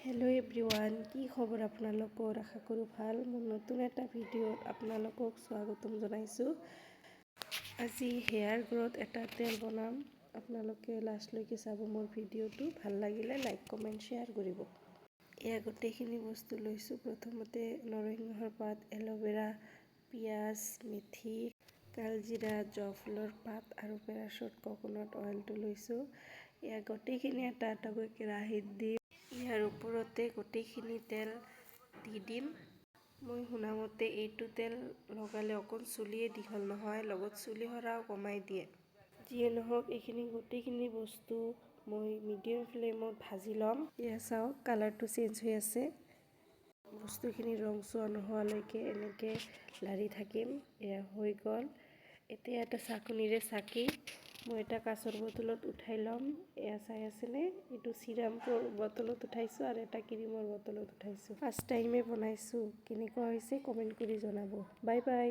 Hello' everyone, কি খবৰ আপোনালোকৰ? আশা কৰোঁ ভাল। মোৰ নতুন এটা ভিডিঅ'ত আপোনালোকক স্বাগতম জনাইছোঁ। আজি হেয়াৰ গ্ৰ'থ এটা তেল বনাম। আপোনালোকে লাষ্টলৈকে চাব মোৰ ভিডিঅ'টো। ভাল লাগিলে লাইক কমেণ্ট শ্বেয়াৰ কৰিব। এয়া গোটেইখিনি বস্তু লৈছোঁ। প্ৰথমতে নৰসিংহৰ পাত, এল'ভেৰা, পিঁয়াজ, মেথি, কালজিৰা, জয়ফলৰ পাত আৰু পেৰাশ্বুট ককোনাট অইলটো লৈছোঁ। এয়া গোটেইখিনি এটা এটাকৈ কেৰাহীত দি ইয়াৰ ওপৰতে গোটেইখিনি তেল দি দিম। মই শুনামতে এইটো তেল লগালে অকল চুলিয়ে দীঘল নহয়, লগত চুলি সৰাও কমাই দিয়ে। যিয়ে নহওক, এইখিনি গোটেইখিনি বস্তু মই মিডিয়াম ফ্লেমত ভাজি ল'ম। এয়া চাওক, কালাৰটো চেঞ্জ হৈ আছে। বস্তুখিনি ৰংচোৱা নোহোৱালৈকে এনেকৈ লাৰি থাকিম। এয়া হৈ গ'ল। এতিয়া এটা চাকনিৰে চাকি মই এটা কাঁচৰ বটলত উঠাই ল'ম। এয়া চাই আছেনে? এইটো চিৰামৰ বটলত উঠাইছোঁ আৰু এটা ক্ৰীমৰ বটলত উঠাইছোঁ। ফাৰ্ষ্ট টাইমে বনাইছোঁ। কেনেকুৱা হৈছে কমেণ্ট কৰি জনাব। Bye bye.